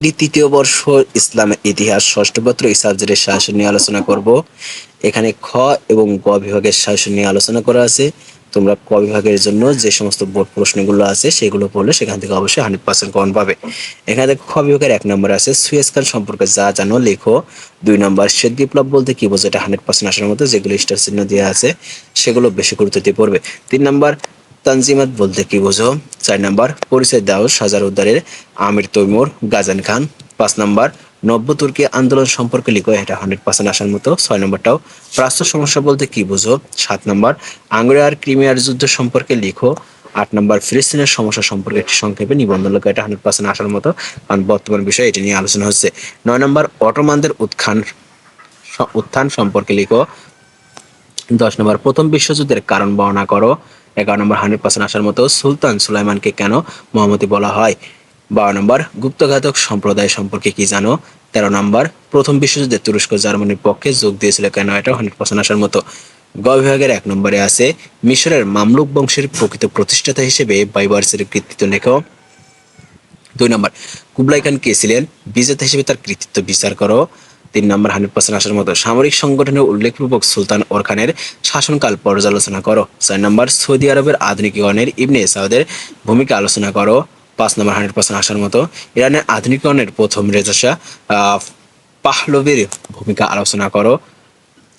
তৃতীয় বর্ষ ইসলামের ইতিহাস ষষ্ঠ পত্র এই সাবজেক্টের শাসন নিয়ে আলোচনা করব। এখানে খ এবং গ বিভাগের শাসন নিয়ে আলোচনা করা আছে। তোমরা ক বিভাগের জন্য যে সমস্ত বোর্ড প্রশ্নগুলো আছে সেগুলো পড়লে সেখান থেকে অবশ্যই 100% কমন পাবে। এখানে খ বিভাগের 1 নম্বর আছে সুয়েজ খাল সম্পর্কে যা জানো লেখো। 2 নম্বর শ্বেত বিপ্লব বলতে কি বোঝো, এটা 100% আসার মতো, যেগুলো স্টার চিহ্ন দেওয়া আছে সেগুলো বেশি গুরুত্ব দিয়ে পড়বে। 3 নম্বর তানজিমাত বলতে কি বোঝো। 4 নম্বর পরিচয় দাও সাজার উদ্দারের আমির তৈমুর গাজান খান। 5 নম্বর নব্য তুর্কি আন্দোলন সম্পর্কে লিখো, এটা 100% আসার মতো। 6 নম্বরটাও প্রাচ্য সমস্যা বলতে কি বোঝো। 7 নম্বর আঙ্গুরা আর ক্রিমিয়ার যুদ্ধ সম্পর্কে লিখো। 8 নম্বর ফিলিস্তিনের সমস্যা সম্পর্কে একটি সংক্ষেপে নিবন্ধ লেখো, এটা 100% আসার মতো, কারণ বর্তমান বিষয় এটি নিয়ে আলোচনা হচ্ছে। 9 নম্বর অটোমানদের উত্থান সম্পর্কে লিখো। 10 নম্বর প্রথম বিশ্বযুদ্ধের কারণ বর্ণনা করো। 11 নম্বর 100% আসার মতো সুলতান সুলাইমানকে কেন মহামতি বলা হয়। 12 নম্বর গুপ্তঘাতক সম্প্রদায় সম্পর্কে কি জানো। 13 নম্বর প্রথম বিশ্বযুদ্ধে তুরস্ক জার্মানির পক্ষে যোগ দিয়েছিল কেন, এটা 100% আসার মতো। গ বিভাগের 1 নম্বরে আছে মিশরের মামলুক বংশের প্রকৃত প্রতিষ্ঠাতা হিসেবে বাইবার্সের কৃতিত্ব লেখো। 2 নম্বর কুবলাই খান কে ছিলেন, বিজেতা হিসেবে তার কৃতিত্ব বিচার করো। 3 নম্বর 100% আসার মতো সামরিক সংগঠনের উল্লেখপূর্বক সুলতান ওর খানের শাসনকাল পর্যালোচনা করো। 4 নম্বর সৌদি আরবের আধুনিকীকরণের ইবনে সাউদের ভূমিকা আলোচনা করো। 5 নম্বর 100% আসার মতো ইরানের আধুনিকীকরণের প্রথম রেজা শাহ পাহলভির ভূমিকা আলোচনা করো।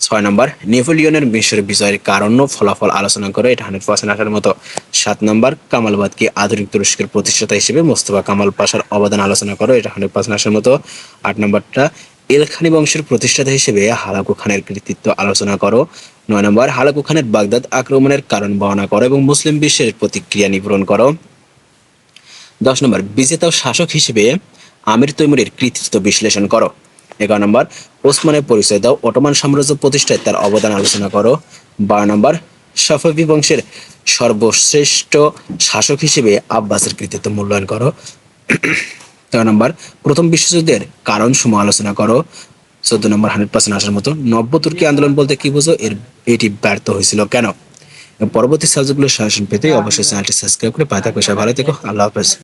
6 নম্বর নেপোলিয়নের মিশর বিজয়ের কারণ ও ফলাফল আলোচনা করে, এটা 100% আসার মতো। 7 নম্বর কামালবাদকে আধুনিক তুরস্কের প্রতিষ্ঠাতা হিসেবে মোস্তফা কামাল পাশার অবদান আলোচনা করো, এটা 100% আসার মতো। 8 নম্বরটা এলখানি বংশের প্রতিষ্ঠাতা হিসেবে হালাকু খানের কৃতিত্ব আলোচনা করো। 9 নম্বর হালাকু খানের বাগদাদ আক্রমণের কারণ বর্ণনা করো এবং মুসলিম বিশ্বের প্রতিক্রিয়া নিবরণ করো। 10 নম্বর বিজেতা ও শাসক হিসেবে আমির তৈমুরের কৃতিত্ব বিশ্লেষণ করো। 11 নম্বর ওসমানের পরিচয় দাও, অটোমান সাম্রাজ্য প্রতিষ্ঠায় তার অবদান আলোচনা করো। 12 নম্বর সাফাভি বংশের সর্বশ্রেষ্ঠ শাসক হিসেবে আব্বাসের কৃতিত্ব মূল্যায়ন করো। 13 নম্বর প্রথম বিশ্বযুদ্ধের কারণ সমূহ আলোচনা করো। 14 নম্বর 100% আসার মতো নব্য তুর্কি আন্দোলন বলতে কি বোঝো, এটি ব্যর্থ হয়েছিল কেন। পরবর্তী সাবজেক্টগুলো সাজেশন পেতে অবশ্যই চ্যানেলটি সাবস্ক্রাইব করে পাতা ভালো থেকো। আল্লাহ হাফেজ।